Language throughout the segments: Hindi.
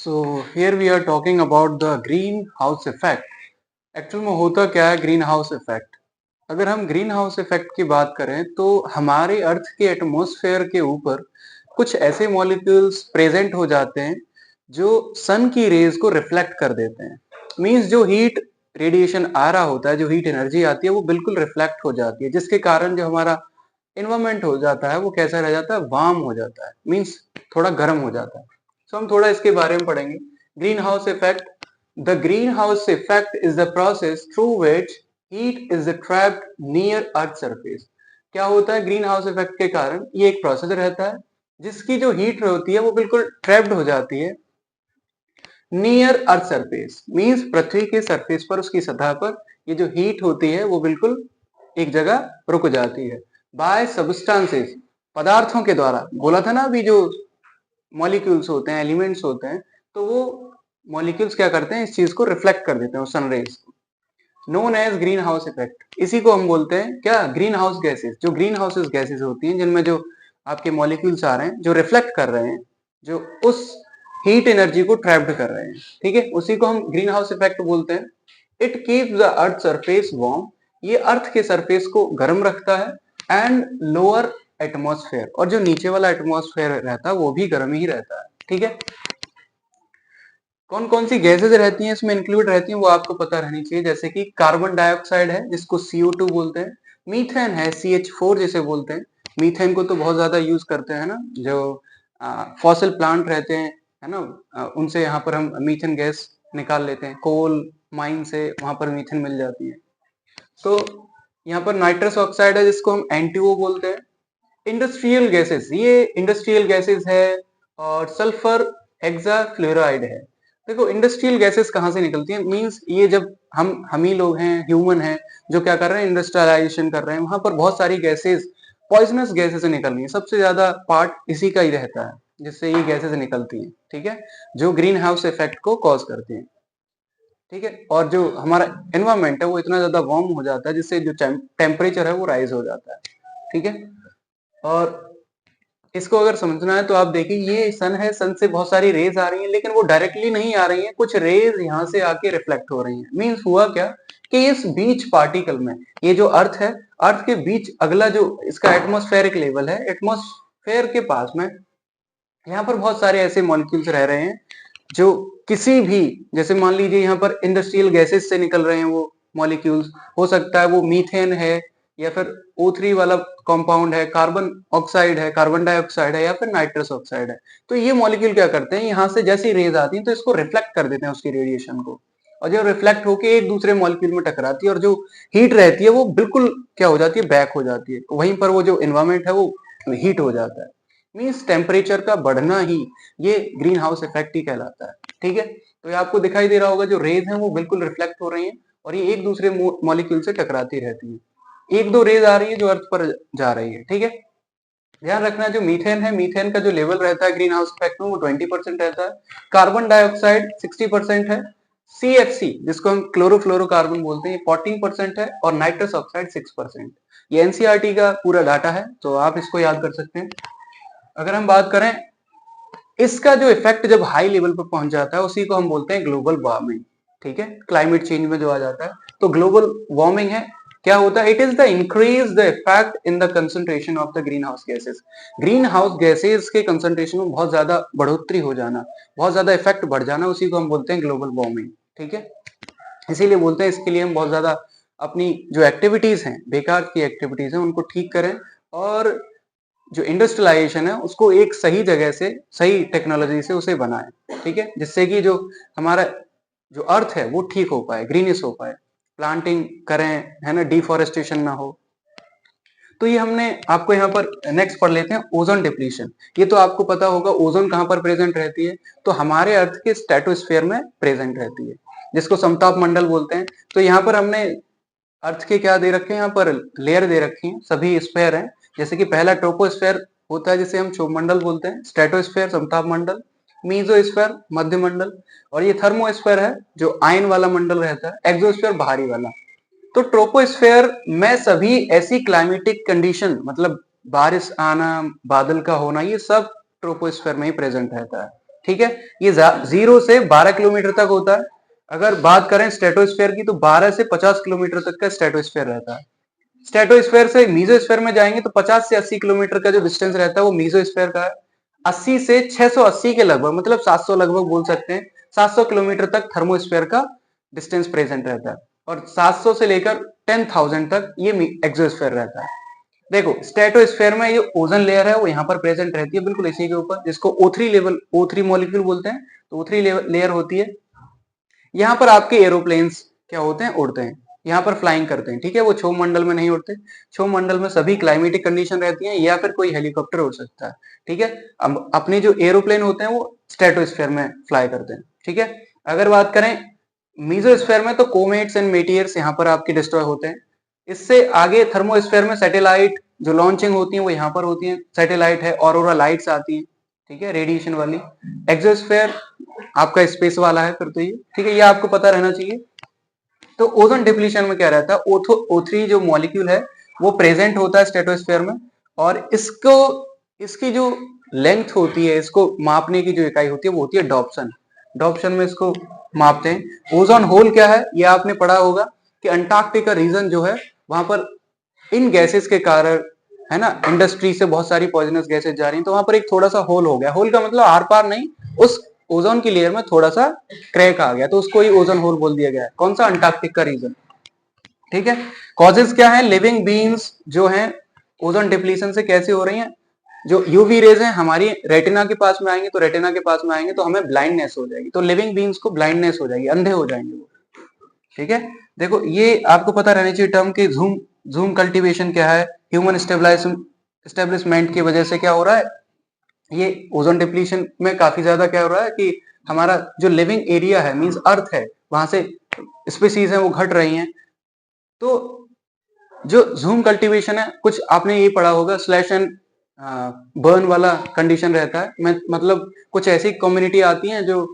So here we are talking about the greenhouse effect. Actual में होता क्या है ग्रीन हाउस इफेक्ट? अगर हम ग्रीन हाउस इफेक्ट की बात करें तो हमारे अर्थ के एटमॉस्फेयर के ऊपर कुछ ऐसे मॉलिक्यूल्स प्रेजेंट हो जाते हैं जो सन की रेज को रिफ्लेक्ट कर देते हैं। मींस जो हीट रेडिएशन आ रहा होता है, जो हीट एनर्जी आती है वो बिल्कुल रिफ्लेक्ट हो जाती है, जिसके कारण जो हमारा इन्वायरमेंट हो जाता है वो कैसा रह जाता है, वार्म हो जाता है, मींस थोड़ा गर्म हो जाता है। तो हम थोड़ा इसके बारे में पढ़ेंगे। Green house effect. The green house effect is the process through which heat is trapped near earth surface. क्या होता है ग्रीन हाउस इफेक्ट के कारण? ये एक प्रोसेस रहता है जिसकी जो हीट होती है वो बिल्कुल ट्रैप्ड हो जाती है नियर अर्थ सरफेस, मींस पृथ्वी के सरफेस पर, उसकी सतह पर ये जो हीट होती है वो बिल्कुल एक जगह रुक जाती है। बाय सब्सटेंसेस, पदार्थों के द्वारा। बोला था ना अभी, जो मॉलिक्यूल्स होते हैं, एलिमेंट्स होते हैं, तो वो मॉलिक्यूल्स क्या करते हैं, इस चीज को रिफ्लेक्ट कर देते हैं उस सनरेज को। Known as green house effect. इसी को हम बोलते हैं क्या, ग्रीन हाउस गैसेस। जो ग्रीन हाउस गैसेस होती हैं जिनमें जो आपके मॉलिक्यूल्स आ रहे हैं जो रिफ्लेक्ट कर रहे हैं, जो उस हीट एनर्जी को ट्रैप्ड कर रहे हैं, ठीक है, उसी को हम ग्रीन हाउस इफेक्ट बोलते हैं। It keeps the earth surface warm. ये अर्थ के सरफेस को गर्म रखता है। एंड लोअर एटमॉस्फेयर, और जो नीचे वाला एटमॉस्फेयर रहता है वो भी गर्म ही रहता है, ठीक है। कौन कौन सी गैसेज रहती हैं इसमें इंक्लूड रहती हैं वो आपको पता रहनी चाहिए, जैसे कि कार्बन डाइऑक्साइड है जिसको CO2 बोलते हैं, मीथेन है CH4 जिसे बोलते हैं। मीथेन को तो बहुत ज्यादा यूज करते हैं ना, जो फॉसिल प्लांट रहते हैं, है ना, उनसे यहाँ पर हम मीथेन गैस निकाल लेते हैं, कोल माइन से वहां पर मीथेन मिल जाती है। तो यहाँ पर नाइट्रस ऑक्साइड है जिसको हम NTO बोलते हैं। इंडस्ट्रियल गैसेस, ये इंडस्ट्रियल गैसेस है। और सल्फर हेक्साफ्लोराइड है। देखो इंडस्ट्रियल गैसेस कहाँ से निकलती हैं, मींस ये जब हम ही लोग हैं, ह्यूमन हैं, जो क्या कर रहे हैं, इंडस्ट्रियलाइजेशन कर रहे हैं, वहां पर बहुत सारी गैसेस, पॉइजनस गैसेस निकल रही हैं। सबसे ज्यादा पार्ट इसी का ही रहता है जिससे ये गैसेस निकलती हैं, ठीक है, जो ग्रीन हाउस इफेक्ट को कॉज करती हैं, ठीक है। और जो हमारा एनवायरमेंट है वो इतना ज्यादा वार्म हो जाता है जिससे जो टेम्परेचर है वो राइज हो जाता है, ठीक है। और इसको अगर समझना है तो आप देखिए, ये सन है, सन से बहुत सारी रेज आ रही हैं, लेकिन वो डायरेक्टली नहीं आ रही हैं, कुछ रेज यहाँ से आके रिफ्लेक्ट हो रही हैं। मींस हुआ क्या कि इस बीच पार्टिकल में, ये जो अर्थ है, अर्थ के बीच अगला जो इसका एटमॉस्फेरिक लेवल है, एटमॉस्फेयर के पास में यहाँ पर बहुत सारे ऐसे मॉलिक्यूल्स रह रहे हैं जो किसी भी, जैसे मान लीजिए यहाँ पर इंडस्ट्रियल गैसेस से निकल रहे हैं वो मॉलिक्यूल्स, हो सकता है वो मीथेन है, या फिर O3 वाला कंपाउंड है, कार्बन ऑक्साइड है, कार्बन डाइऑक्साइड है, या फिर नाइट्रस ऑक्साइड है। तो ये मॉलिक्यूल क्या करते हैं, यहाँ से जैसी रेज आती है तो इसको रिफ्लेक्ट कर देते हैं उसकी रेडिएशन को, और जो रिफ्लेक्ट होके एक दूसरे मॉलिक्यूल में टकराती है, और जो हीट रहती है वो बिल्कुल क्या हो जाती है, बैक हो जाती है। वहीं पर वो जो एनवायरमेंट है वो हीट हो जाता है। मीन्स टेम्परेचर का बढ़ना ही ये ग्रीन हाउस इफेक्ट ही कहलाता है, ठीक है। तो ये आपको दिखाई दे रहा होगा, जो रेज हैं वो बिल्कुल रिफ्लेक्ट हो रही हैं, और ये एक दूसरे मॉलिक्यूल से टकराती रहती है। एक दो रेज आ रही है जो अर्थ पर जा रही है, ठीक है। ध्यान रखना, जो मीथेन है, मीथेन का जो लेवल रहता है ग्रीन हाउस इफेक्ट में वो 20% रहता है। कार्बन डाइऑक्साइड 60% है। CFC जिसको हम क्लोरोफ्लोरोकार्बन बोलते हैं, 14% है। और नाइट्रस ऑक्साइड 6%। ये NCERT का पूरा डाटा है, तो आप इसको याद कर सकते हैं। अगर हम बात करें इसका जो इफेक्ट जब हाई लेवल पर पहुंच जाता है उसी को हम बोलते हैं ग्लोबल वार्मिंग, ठीक है, क्लाइमेट चेंज में जो आ जाता है। तो ग्लोबल वार्मिंग है, क्या होता है, it is the increase the effect in the concentration of the green house gases. Green house gases के कंसंट्रेशन में बहुत ज्यादा बढ़ोतरी हो जाना, बहुत ज्यादा इफेक्ट बढ़ जाना, उसी को हम बोलते हैं ग्लोबल वार्मिंग, ठीक है। इसीलिए बोलते हैं इसके लिए हम बहुत ज्यादा अपनी जो एक्टिविटीज हैं, बेकार की एक्टिविटीज हैं, उनको ठीक करें, और जो इंडस्ट्रियलाइजेशन है उसको एक सही जगह से, सही टेक्नोलॉजी से उसे बनाएं, ठीक है, जिससे कि जो हमारा जो अर्थ है वो ठीक हो पाए, ग्रीनिश हो पाए, प्लांटिंग करें, है ना, डिफॉरेस्टेशन ना हो। तो ये हमने आपको यहाँ पर नेक्स्ट पढ़ लेते हैं, ओजोन डिप्लीशन। ये तो आपको पता होगा, ओजोन कहाँ पर प्रेजेंट रहती है, तो हमारे अर्थ के स्ट्रेटोस्फेयर में प्रेजेंट रहती है, जिसको समताप मंडल बोलते हैं। तो यहाँ पर हमने अर्थ के क्या दे रखे हैं, यहाँ पर लेयर दे रखी है, सभी स्फेयर हैं। जैसे कि पहला ट्रोपोस्फेयर होता है जिसे हम क्षोभमंडल बोलते हैं, स्ट्रेटोस्फेयर समताप मंडल, मीजोस्फेयर मध्य मंडल, और ये थर्मोस्फेयर है जो आयन वाला मंडल रहता है, एक्सोस्फेयर बाहरी वाला। तो ट्रोपोस्फेयर में सभी ऐसी क्लाइमेटिक कंडीशन, मतलब बारिश आना, बादल का होना, ये सब ट्रोपोस्फेयर में ही प्रेजेंट रहता है, ठीक है, ये 0 से 12 किलोमीटर तक होता है। अगर बात करें स्ट्रेटोस्फेयर की तो 12 से 50 किलोमीटर तक का स्ट्रेटोस्फेयर रहता है। स्ट्रेटोस्फेयर से मीजोस्फेयर में जाएंगे तो 50 से 80 किलोमीटर का जो डिस्टेंस रहता है वो मीजोस्फेयर का है। 80 से 680 के लगभग, मतलब 700 लगभग बोल सकते हैं, 700 किलोमीटर तक थर्मोस्फेयर का डिस्टेंस प्रेजेंट रहता है, और 700 से लेकर 10,000 तक ये एक्सोस्फेयर रहता है। देखो स्ट्रेटोस्फेयर में ये ओजोन लेयर है वो यहाँ पर प्रेजेंट रहती है बिल्कुल इसी के ऊपर, जिसको O3 मॉलिक्यूल बोलते हैं। तो O3 लेयर होती है। यहाँ पर आपके एरोप्लेन्स क्या होते हैं, उड़ते हैं, यहाँ पर फ्लाइंग करते हैं, ठीक है, वो क्षोभ मंडल में नहीं उड़ते। क्षोभ मंडल में सभी क्लाइमेटिक कंडीशन रहती है, या फिर कोई हेलीकॉप्टर उड़ सकता है, ठीक है। अब अपने जो एरोप्लेन होते हैं वो स्ट्रेटोस्फेयर में फ्लाई करते हैं, ठीक है। अगर बात करें मीजोस्फेयर में तो कोमेट्स एंड मेटियर्स यहाँ पर आपके डिस्ट्रॉय होते हैं। इससे आगे थर्मोस्फेयर में सैटेलाइट जो लॉन्चिंग होती है वो यहाँ पर होती है, सैटेलाइट है, ऑरोरा लाइट्स आती है, ठीक है, रेडिएशन वाली। एक्सोस्फेयर आपका स्पेस वाला है फिर तो ये, ठीक है, ये आपको पता रहना चाहिए। तो ओजोन डिप्लीशन में क्या रहता है, O3 जो मॉलिक्यूल है वो प्रेजेंट होता है स्ट्रेटोस्फेयर में, और इसको इसकी जो लेंथ होती है, इसको मापने की जो इकाई होती है वो होती है डॉप्सन। डॉप्सन में इसको मापते हैं। ओजोन होल क्या है, ये आपने पढ़ा होगा कि अंटार्कटिका रीजन जो है वहां पर इन गैसेस के कारण, है ना, इंडस्ट्री से बहुत सारी पॉइजनस गैसेस जा रही हैं, तो वहां पर एक थोड़ा सा होल हो गया। होल का मतलब आर पार नहीं, उस ओजोन की लेयर में थोड़ा सा क्रैक आ गया, तो उसको ही ओजोन होल बोल दिया गया है। कौन सा, अंटार्कटिक का रीजन, ठीक है। कॉजेज क्या है, लिविंग बीइंग्स जो हैं ओजोन डिप्लीशन से कैसे हो रही हैं, जो यूवी रेज है हमारी रेटिना के पास में आएंगे, तो रेटिना के पास में आएंगे तो हमें ब्लाइंडनेस हो जाएगी, तो लिविंग बीइंग्स को ब्लाइंडनेस हो जाएगी, अंधे हो जाएंगे वो, ठीक है। देखो ये आपको पता रहनी चाहिए टर्म की जूम जूम कल्टीवेशन क्या है, ह्यूमन स्टेब्लिशमेंट की वजह से क्या हो रहा है, ये ओजोन डिप्लीशन में काफी ज्यादा क्या हो रहा है कि हमारा जो लिविंग एरिया है, मींस अर्थ है, वहां से स्पीसीज है वो घट रही हैं। तो जो जूम कल्टीवेशन है, कुछ आपने ये पढ़ा होगा, स्लैश एंड बर्न वाला कंडीशन रहता है। मैं मतलब कुछ ऐसी कम्युनिटी आती हैं जो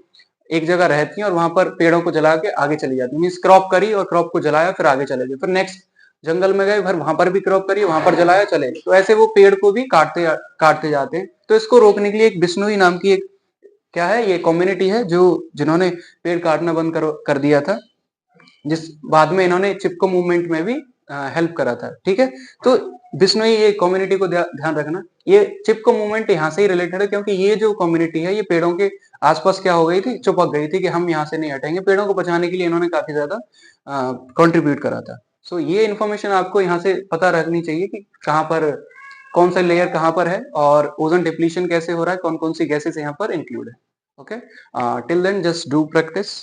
एक जगह रहती हैं और वहां पर पेड़ों को जला के आगे चली जाती है, मीन्स क्रॉप करी और क्रॉप को जलाया फिर आगे चले गए, फिर नेक्स्ट जंगल में गए, फिर वहां पर भी क्रॉप करी, वहां पर जलाया, चले गए। तो ऐसे वो पेड़ को भी काटते जाते हैं। तो इसको रोकने के लिए एक बिश्नोई नाम की एक क्या है, ये कम्युनिटी है जो जिन्होंने पेड़ काटना बंद कर दिया था, जिस बाद में इन्होंने चिपको मूवमेंट में भी हेल्प करा था, ठीक है। तो बिश्नोई ये कम्युनिटी को ध्यान रखना, ये चिपको मूवमेंट यहाँ से ही रिलेटेड है, क्योंकि ये जो कम्युनिटी है ये पेड़ों के आसपास क्या हो गई थी, चिपक गई थी कि हम यहाँ से नहीं हटेंगे। पेड़ों को बचाने के लिए इन्होंने काफी ज्यादा कंट्रीब्यूट करा था। सो ये इन्फॉर्मेशन आपको यहाँ से पता रखनी चाहिए कि कहाँ पर कौन सा लेयर कहाँ पर है, और ओजोन डिप्लीशन कैसे हो रहा है, कौन कौन सी गैसेस यहाँ पर इंक्लूड है। Okay, till then just do practice.